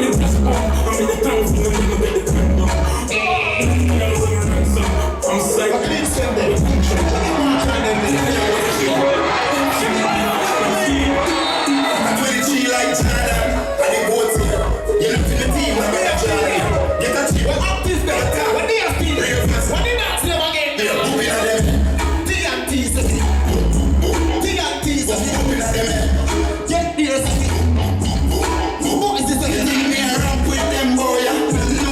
Get this. What is this?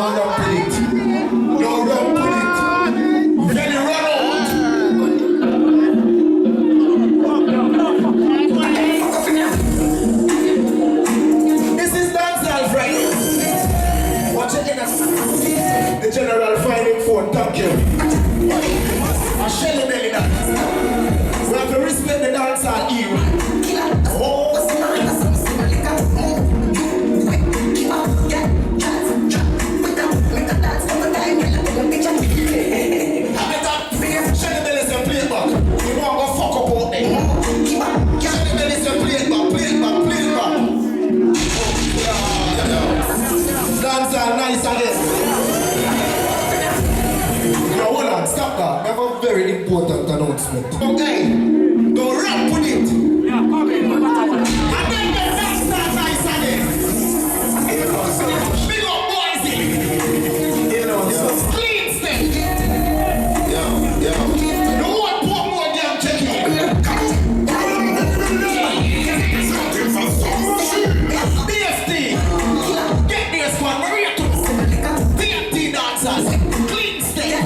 Don't run with it. Don't run with it. Then you run out. This is Dancehall Friday. Watch it in the general finding phone. Thank you. I shell the belly dance. We have to respect the dancehall era. Oh. Nice again. Yo, hold on, stop that. I have a very important announcement. Okay, don't rap with it. Yeah, come in. And then the next start nice again. Big up boys. You know, clean step. Yeah. No one put more damn check here. BFT. Get this one, Maria. Clean step.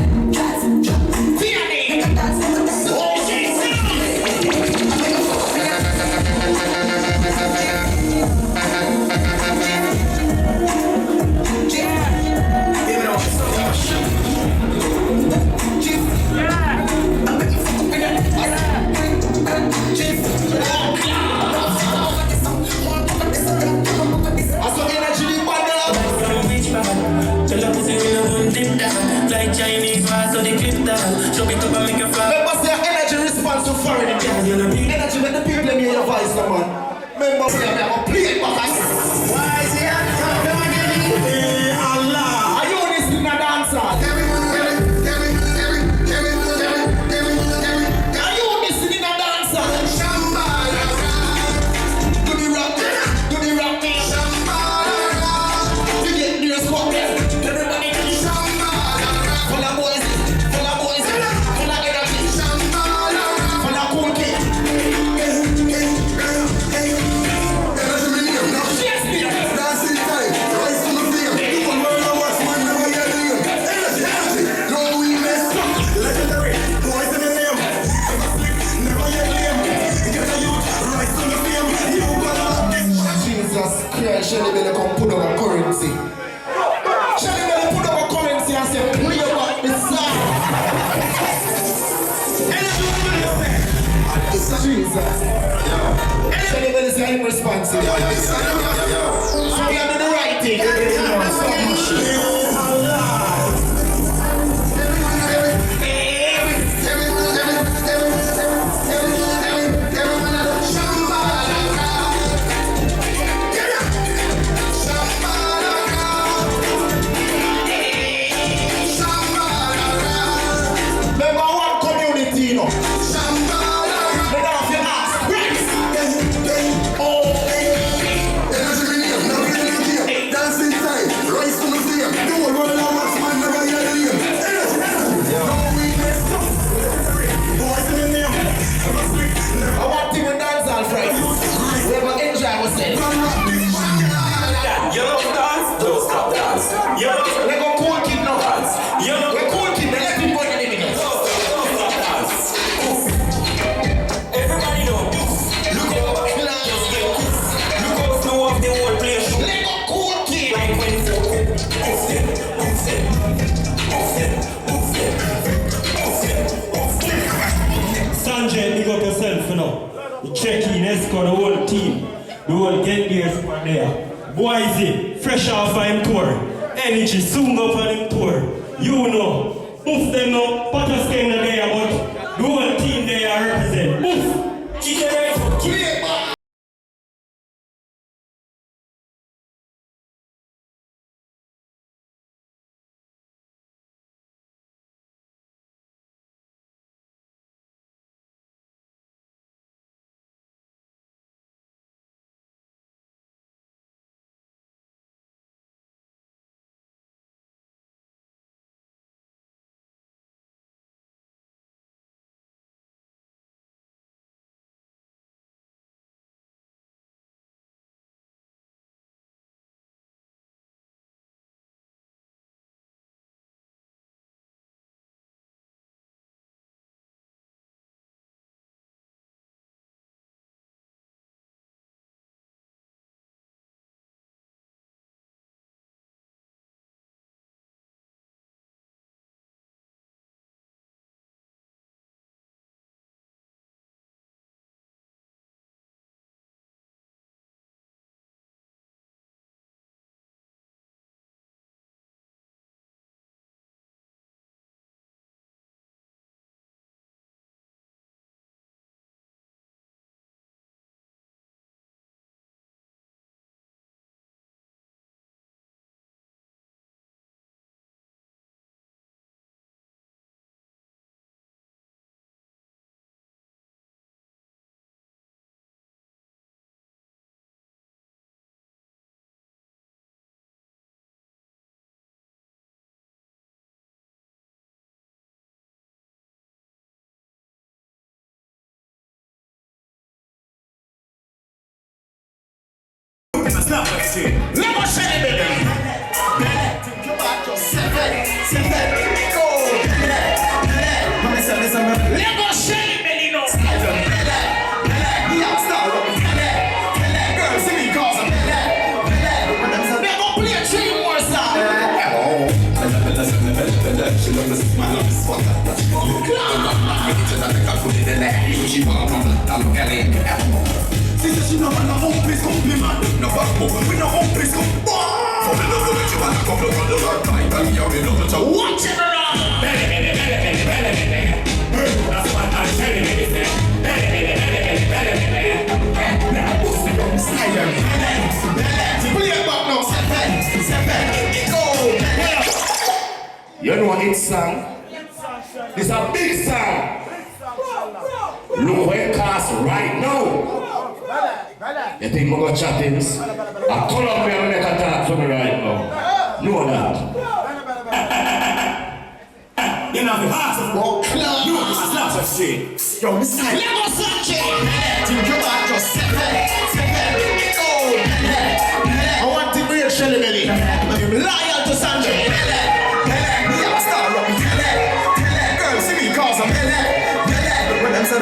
Like Chinese fast or the clip down. Show me up and make a fly. Remember say energy response to foreign energy when the people let me hear your voice, no man. Remember say I'm gonna play it back. Why is it? Allah. Are you listening to dancehall? Are you listening to dancehall? Do the rock, do the rock. You get the response. Everybody. Full of boys, full of energy, full of cool kid. Dancing time, rise to the field. You will learn how much man never get real. Energy, no weakness. Legendary, boys in the name. Ever sleep, never yet lame. Get a youth, rise to the field. You will love this. Jesus Christ, Shelly Belly come put up a currency. Shelly Belly put up a currency and say, play about the song. Jesus. Shelly Belly say I'm responsible. So we are doing the right thing. Remember one community, you know. Sanjay, big up yourself, you know. You check in, escort the whole team. The whole get there spot there. Boise, fresh off of him tour. Energy, soon up on him tour. You know. Move them now. Potters came there, but the whole team there represent. Move. Keep it right. Keep it. Snap that shit. Let me shake it, baby. Think about yourself. Go. Listen. Let me shake it, baby. No. Yeah, start up. Girl, see me cause I'm they're gonna play 3 more songs. She love the smile of the spot. She want to come she said she know when the home place come me man. No back when the home place come. For the love that you want to come to the Lord time. And you will know to watch it around. That's what I'm telling you. Play it back now. You know this song? It's a big song. Look where it costs right now. You think we're going to chat this? I call up here and make a talk for me right now. Know that. You know the heart of walk. You know the slap of shit. Yo, this time. Let go, Sanchez. Think about yourself. I want to be a Shelly Belly. I'm loyal to Sanchez. Yeah, star up. Girl, see me cause I'm when them say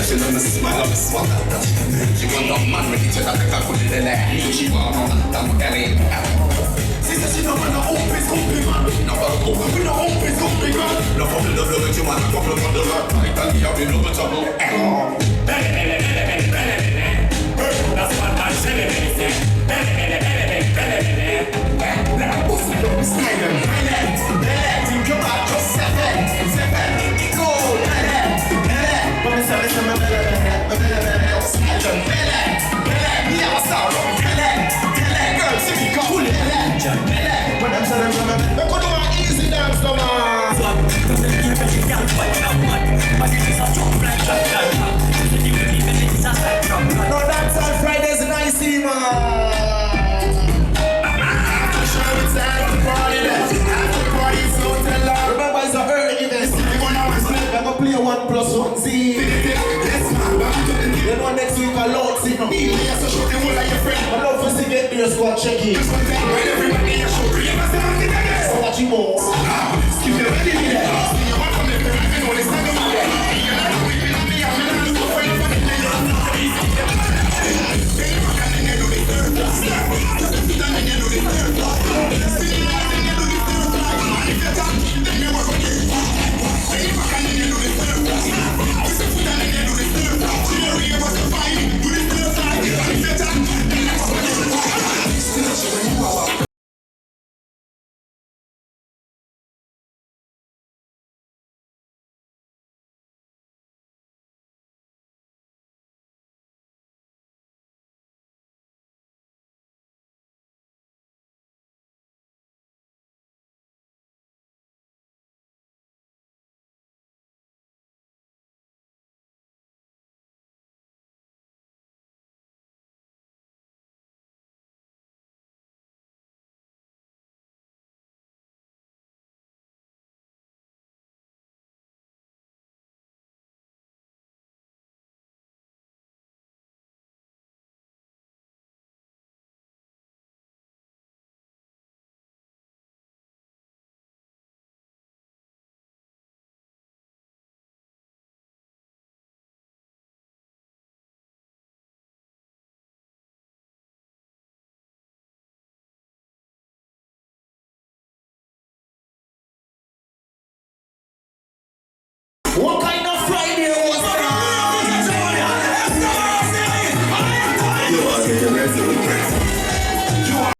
she love the smile of the swat. She want a man with each other, I put it in there. She want a man. She said she don't want to open his company, man. No, we don't open his company, man. No, for the love that you want to come from the Lord. I tell you, you know the trouble. That's what I said. Think about yourself. Go. Girl, see me go. When I'm saying I'm going to easy dance, come on. No, that's on Fridays and I see, man. It's after party, so tell her. Remember, it's an early event. I'm gonna play 1+1 Z. Then one next week, I load see no. I love to see get your squad check in. So what you want?